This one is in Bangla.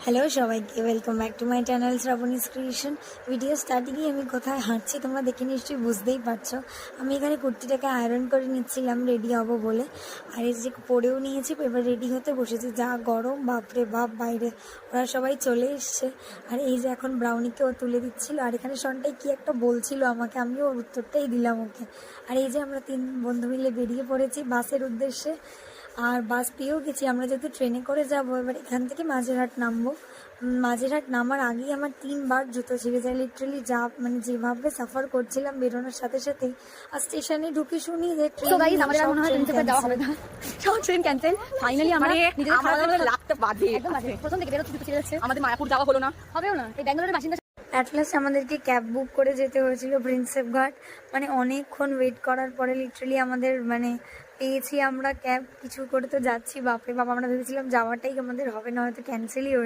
হ্যালো সবাইকে, welcome back to my channel Shrabani's creation. Video স্টার্টিংয়ে আমি কোথায় হাঁটছি তোমরা দেখে নিশ্চয়ই বুঝতেই পারছো। আমি এখানে কুর্তিটাকে আয়রন করে নিচ্ছিলাম রেডি হব বলে, আর এই যে পরেও নিয়েছি, এবার রেডি হতে বসেছি। যা গরম, বাপরে বাপ, বাইরে ওরা সবাই চলে এসছে। আর এই যে এখন ব্রাউনিকেও তুলে দিচ্ছিল, আর এখানে সনটাই কি একটা বলছিল আমাকে, আমিও ওর উত্তরটাই দিলাম ওকে। আর এই যে আমরা 3 বন্ধু মিলে বেরিয়ে পড়েছি বাসের উদ্দেশ্যে, আর বাস পেয়েও গেছি। আমরা যেহেতু ট্রেনে করে যাব, এবার এখান থেকে মাঝেরহাট নামবো। মাঝেরহাট নামার আগেই আমার 3বার জুতো ছিঁড়ে যায়। লিটারালি যা যেভাবে সাফার করছিলাম বেরোনোর সাথে সাথেই, আর স্টেশনে ঢুকে শুনি যে ট্রেন ক্যান্সেল। ফাইনালি আমরা নিজেদের লাগতে বাদে একদম বাদে প্রথম থেকে বেরোতে জুতো ছিঁড়ে যাচ্ছে। আমাদের মায়াপুর যাওয়া হলো না, হবেও না। এই ব্যাঙ্গালোরের বাসিন্দা অ্যাট লাস্ট আমাদেরকে ক্যাব বুক করে যেতে হয়েছিল প্রিন্সেপ ঘাট। মানে অনেকক্ষণ ওয়েট করার পরে লিটারালি আমাদের পেয়েছি আমরা ক্যাব। কিছু করে তো যাচ্ছি, বাপরে বাবা, আমরা ভেবেছিলাম যাওয়াটাই আমাদের হবে না, হয়তো ক্যান্সেলই হয়েছে।